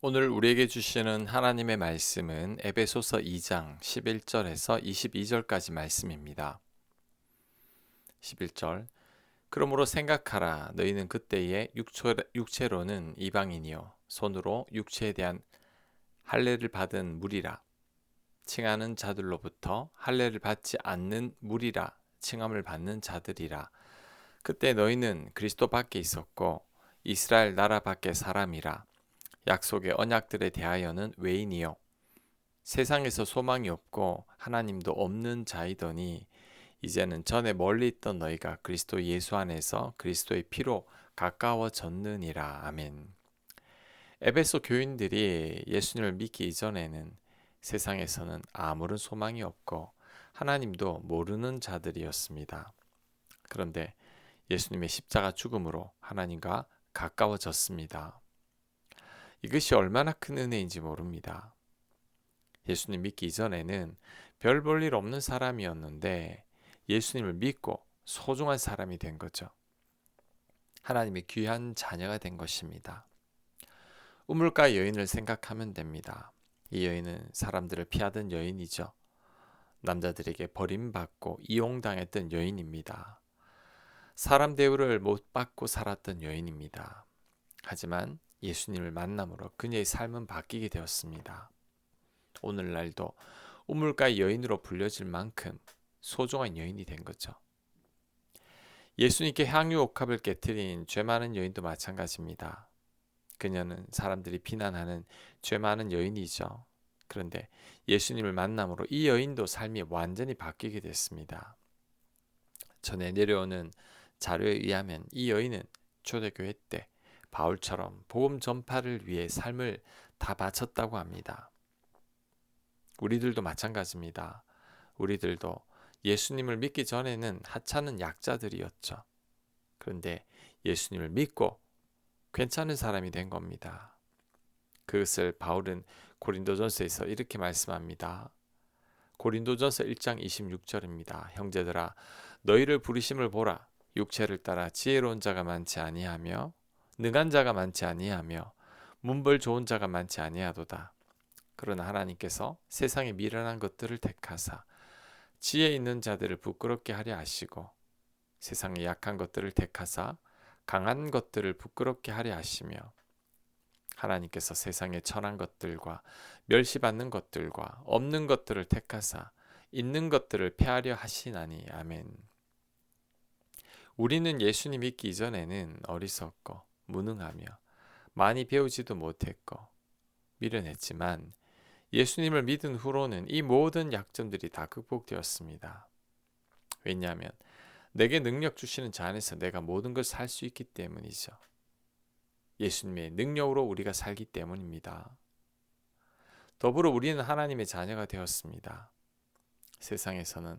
오늘 우리에게 주시는 하나님의 말씀은 에베소서 2장 11절에서 22절까지 말씀입니다. 11절 그러므로 생각하라 너희는 그때에 육체로는 이방인이요 손으로 육체에 대한 할례를 받은 무리라 칭하는 자들로부터 할례를 받지 않는 무리라 칭함을 받는 자들이라 그때 너희는 그리스도 밖에 있었고 이스라엘 나라 밖의 사람이라 약속의 언약들에 대하여는 외인이요 세상에서 소망이 없고 하나님도 없는 자이더니 이제는 전에 멀리 있던 너희가 그리스도 예수 안에서 그리스도의 피로 가까워졌느니라. 아멘. 에베소 교인들이 예수님을 믿기 이전에는 세상에서는 아무런 소망이 없고 하나님도 모르는 자들이었습니다. 그런데 예수님의 십자가 죽음으로 하나님과 가까워졌습니다. 이것이 얼마나 큰 은혜인지 모릅니다. 예수님 믿기 이전에는 별 볼 일 없는 사람이었는데 예수님을 믿고 소중한 사람이 된 거죠. 하나님의 귀한 자녀가 된 것입니다. 우물가 여인을 생각하면 됩니다. 이 여인은 사람들을 피하던 여인이죠. 남자들에게 버림받고 이용당했던 여인입니다. 사람 대우를 못 받고 살았던 여인입니다. 하지만 예수님을 만남으로 그녀의 삶은 바뀌게 되었습니다. 오늘날도 우물가의 여인으로 불려질 만큼 소중한 여인이 된 거죠. 예수님께 향유 옥합을 깨뜨린 죄 많은 여인도 마찬가지입니다. 그녀는 사람들이 비난하는 죄 많은 여인이죠. 그런데 예수님을 만남으로 이 여인도 삶이 완전히 바뀌게 됐습니다. 전에 내려오는 자료에 의하면 이 여인은 초대교회 때 바울처럼 복음 전파를 위해 삶을 다 바쳤다고 합니다. 우리들도 마찬가지입니다. 우리들도 예수님을 믿기 전에는 하찮은 약자들이었죠. 그런데 예수님을 믿고 괜찮은 사람이 된 겁니다. 그것을 바울은 고린도전서에서 이렇게 말씀합니다. 고린도전서 1장 26절입니다. 형제들아 너희를 부르심을 보라. 육체를 따라 지혜로운 자가 많지 아니하며 능한 자가 많지 아니하며 문벌 좋은 자가 많지 아니하도다. 그러나 하나님께서 세상에 미련한 것들을 택하사 지혜 있는 자들을 부끄럽게 하려 하시고 세상에 약한 것들을 택하사 강한 것들을 부끄럽게 하려 하시며 하나님께서 세상에 천한 것들과 멸시받는 것들과 없는 것들을 택하사 있는 것들을 폐하려 하시나니. 아멘. 우리는 예수님 믿기 이전에는 어리석고 무능하며 많이 배우지도 못했고 미련했지만 예수님을 믿은 후로는 이 모든 약점들이 다 극복되었습니다. 왜냐하면 내게 능력 주시는 자 안에서 내가 모든 걸 살 수 있기 때문이죠. 예수님의 능력으로 우리가 살기 때문입니다. 더불어 우리는 하나님의 자녀가 되었습니다. 세상에서는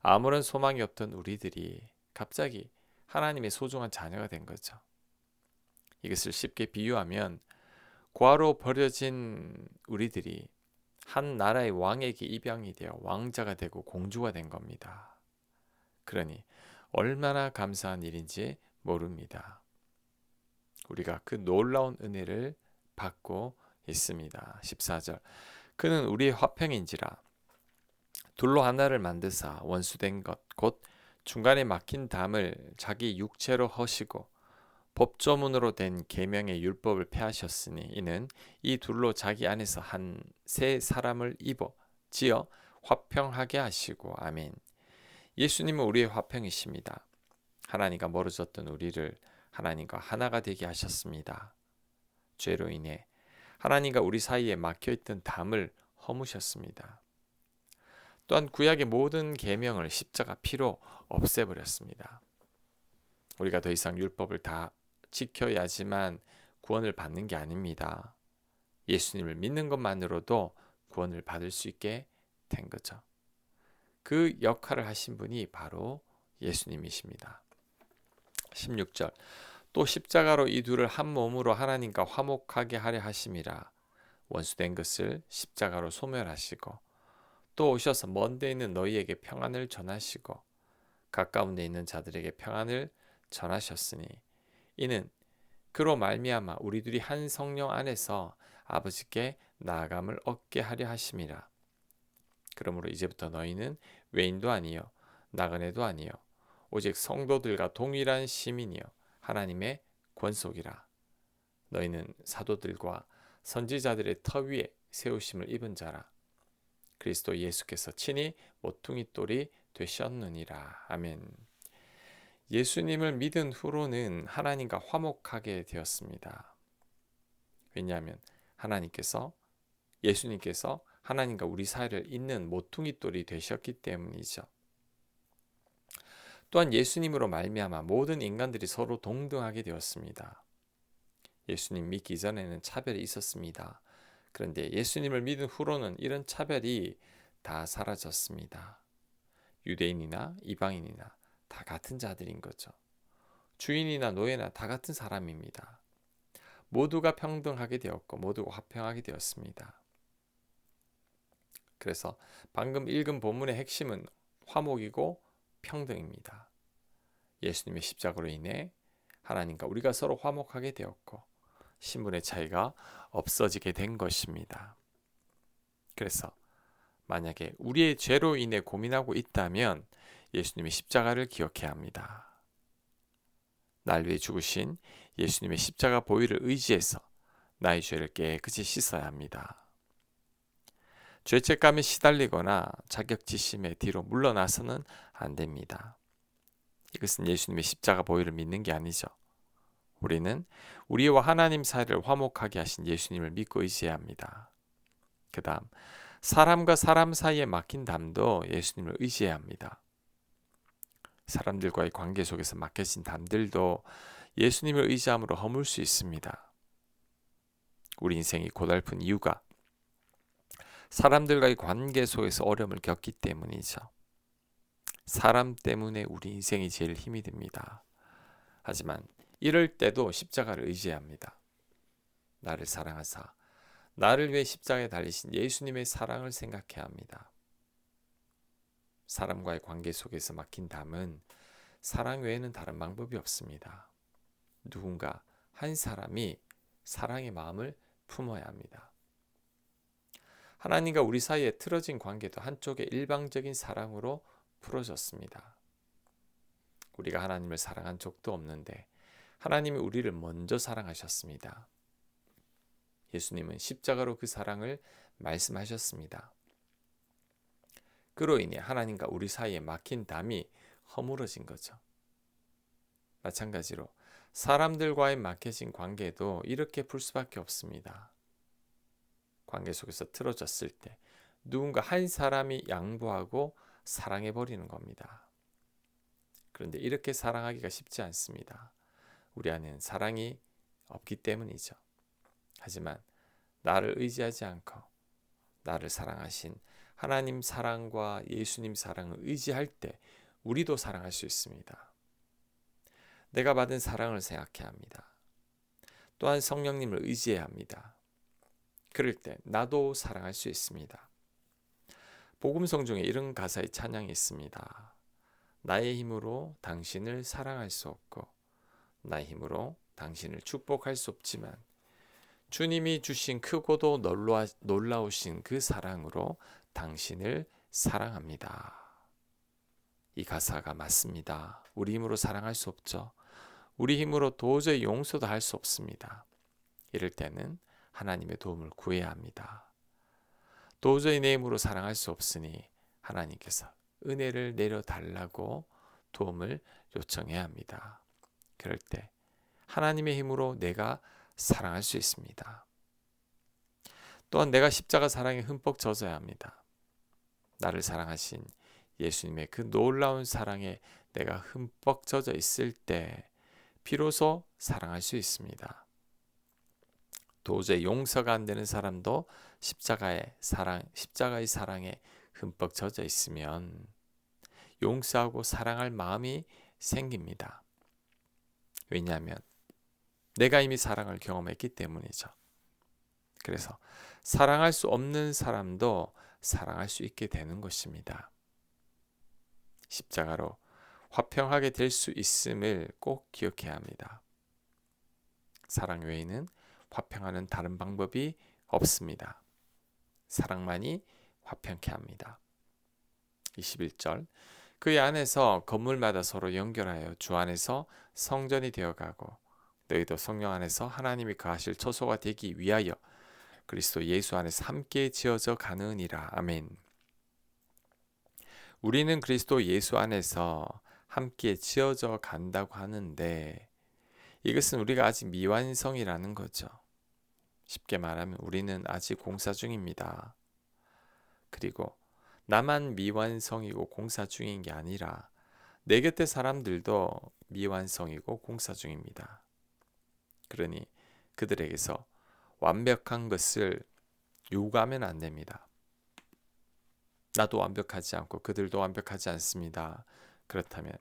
아무런 소망이 없던 우리들이 갑자기 하나님의 소중한 자녀가 된 거죠. 이것을 쉽게 비유하면 고아로 버려진 우리들이 한 나라의 왕에게 입양이 되어 왕자가 되고 공주가 된 겁니다. 그러니 얼마나 감사한 일인지 모릅니다. 우리가 그 놀라운 은혜를 받고 있습니다. 14절 그는 우리의 화평인지라 둘로 하나를 만드사 원수된 것 곧 중간에 막힌 담을 자기 육체로 허시고 법조문으로 된 계명의 율법을 폐하셨으니 이는 이 둘로 자기 안에서 한 새 사람을 지어 화평하게 하시고. 아멘. 예수님은 우리의 화평이십니다. 하나님과 멀어졌던 우리를 하나님과 하나가 되게 하셨습니다. 죄로 인해 하나님과 우리 사이에 막혀있던 담을 허무셨습니다. 또한 구약의 모든 계명을 십자가 피로 없애버렸습니다. 우리가 더 이상 율법을 다 지켜야지만 구원을 받는 게 아닙니다. 예수님을 믿는 것만으로도 구원을 받을 수 있게 된 거죠. 그 역할을 하신 분이 바로 예수님이십니다. 16절 또 십자가로 이 둘을 한 몸으로 하나님과 화목하게 하려 하심이라 원수된 것을 십자가로 소멸하시고 또 오셔서 먼 데 있는 너희에게 평안을 전하시고 가까운 데 있는 자들에게 평안을 전하셨으니 이는 그로 말미암아 우리들이 한 성령 안에서 아버지께 나아감을 얻게 하려 하심이라. 그러므로 이제부터 너희는 외인도 아니요 나그네도 아니요 오직 성도들과 동일한 시민이요 하나님의 권속이라. 너희는 사도들과 선지자들의 터 위에 세우심을 입은 자라. 그리스도 예수께서 친히 모퉁이 돌이 되셨느니라. 아멘. 예수님을 믿은 후로는 하나님과 화목하게 되었습니다. 왜냐하면 예수님께서 하나님과 우리 사이를 잇는 모퉁이 돌이 되셨기 때문이죠. 또한 예수님으로 말미암아 모든 인간들이 서로 동등하게 되었습니다. 예수님 믿기 전에는 차별이 있었습니다. 그런데 예수님을 믿은 후로는 이런 차별이 다 사라졌습니다. 유대인이나 이방인이나 다 같은 자들인 거죠. 주인이나 노예나 다 같은 사람입니다. 모두가 평등하게 되었고 모두가 화평하게 되었습니다. 그래서 방금 읽은 본문의 핵심은 화목이고 평등입니다. 예수님의 십자가로 인해 하나님과 우리가 서로 화목하게 되었고 신분의 차이가 없어지게 된 것입니다. 그래서 만약에 우리의 죄로 인해 고민하고 있다면 예수님의 십자가를 기억해야 합니다. 날 위해 죽으신 예수님의 십자가 보혈을 의지해서 나의 죄를 깨끗이 씻어야 합니다. 죄책감에 시달리거나 자격지심에 뒤로 물러나서는 안 됩니다. 이것은 예수님의 십자가 보혈을 믿는 게 아니죠. 우리는 우리와 하나님 사이를 화목하게 하신 예수님을 믿고 의지해야 합니다. 그 다음 사람과 사람 사이에 막힌 담도 예수님을 의지해야 합니다. 사람들과의 관계 속에서 막혀진 담들도 예수님을 의지함으로 허물 수 있습니다. 우리 인생이 고달픈 이유가 사람들과의 관계 속에서 어려움을 겪기 때문이죠. 사람 때문에 우리 인생이 제일 힘이 듭니다. 하지만 이럴 때도 십자가를 의지해야 합니다. 나를 사랑하사 나를 위해 십자가에 달리신 예수님의 사랑을 생각해야 합니다. 사람과의 관계 속에서 막힌 담은 사랑 외에는 다른 방법이 없습니다. 누군가 한 사람이 사랑의 마음을 품어야 합니다. 하나님과 우리 사이에 틀어진 관계도 한쪽의 일방적인 사랑으로 풀어졌습니다. 우리가 하나님을 사랑한 적도 없는데 하나님이 우리를 먼저 사랑하셨습니다. 예수님은 십자가로 그 사랑을 말씀하셨습니다. 그로 인해 하나님과 우리 사이에 막힌 담이 허물어진 거죠. 마찬가지로 사람들과의 막혀진 관계도 이렇게 풀 수밖에 없습니다. 관계 속에서 틀어졌을 때 누군가 한 사람이 양보하고 사랑해버리는 겁니다. 그런데 이렇게 사랑하기가 쉽지 않습니다. 우리 안에는 사랑이 없기 때문이죠. 하지만 나를 의지하지 않고 나를 사랑하신 하나님 사랑과 예수님 사랑을 의지할 때 우리도 사랑할 수 있습니다. 내가 받은 사랑을 생각해야 합니다. 또한 성령님을 의지해야 합니다. 그럴 때 나도 사랑할 수 있습니다. 복음성 중에 이런 가사의 찬양이 있습니다. 나의 힘으로 당신을 사랑할 수 없고 나의 힘으로 당신을 축복할 수 없지만 주님이 주신 크고도 놀라우신 그 사랑으로 당신을 사랑합니다. 이 가사가 맞습니다. 우리 힘으로 사랑할 수 없죠. 우리 힘으로 도저히 용서도 할 수 없습니다. 이럴 때는 하나님의 도움을 구해야 합니다. 도저히 내 힘으로 사랑할 수 없으니 하나님께서 은혜를 내려달라고 도움을 요청해야 합니다. 그럴 때 하나님의 힘으로 내가 사랑할 수 있습니다. 또한 내가 십자가 사랑에 흠뻑 젖어야 합니다. 나를 사랑하신 예수님의 그 놀라운 사랑에 내가 흠뻑 젖어 있을 때 비로소 사랑할 수 있습니다. 도저히 용서가 안 되는 사람도 십자가의 사랑에 흠뻑 젖어 있으면 용서하고 사랑할 마음이 생깁니다. 왜냐하면 내가 이미 사랑을 경험했기 때문이죠. 그래서 사랑할 수 없는 사람도 사랑할 수 있게 되는 것입니다. 십자가로 화평하게 될 수 있음을 꼭 기억해야 합니다. 사랑 외에는 화평하는 다른 방법이 없습니다. 사랑만이 화평케 합니다. 21절 그의 안에서 건물마다 서로 연결하여 주 안에서 성전이 되어가고 너희도 성령 안에서 하나님이 거하실 처소가 되기 위하여 그리스도 예수 안에서 함께 지어져 가느니라. 아멘. 우리는 그리스도 예수 안에서 함께 지어져 간다고 하는데 이것은 우리가 아직 미완성이라는 거죠. 쉽게 말하면 우리는 아직 공사 중입니다. 그리고 나만 미완성이고 공사 중인 게 아니라 내 곁의 사람들도 미완성이고 공사 중입니다. 그러니 그들에게서 완벽한 것을 요구하면 안 됩니다. 나도 완벽하지 않고 그들도 완벽하지 않습니다. 그렇다면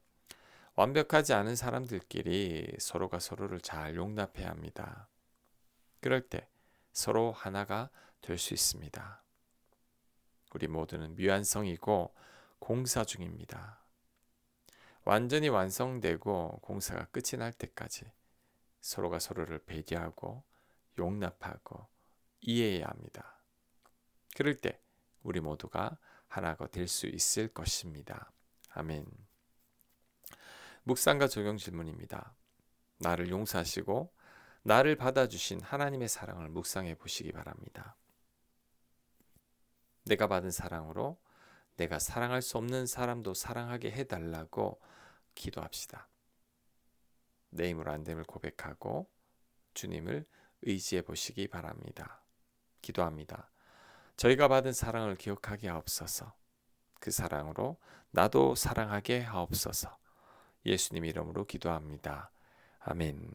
완벽하지 않은 사람들끼리 서로가 서로를 잘 용납해야 합니다. 그럴 때 서로 하나가 될 수 있습니다. 우리 모두는 미완성이고 공사 중입니다. 완전히 완성되고 공사가 끝이 날 때까지 서로가 서로를 배려하고 용납하고 이해해야 합니다. 그럴 때 우리 모두가 하나가 될 수 있을 것입니다. 아멘. 묵상과 적용 질문입니다. 나를 용서하시고 나를 받아주신 하나님의 사랑을 묵상해 보시기 바랍니다. 내가 받은 사랑으로 내가 사랑할 수 없는 사람도 사랑하게 해달라고 기도합시다. 내 힘으로 안 됨을 고백하고 주님을 의지해 보시기 바랍니다. 기도합니다. 저희가 받은 사랑을 기억하게 하옵소서. 그 사랑으로 나도 사랑하게 하옵소서. 예수님 이름으로 기도합니다. 아멘.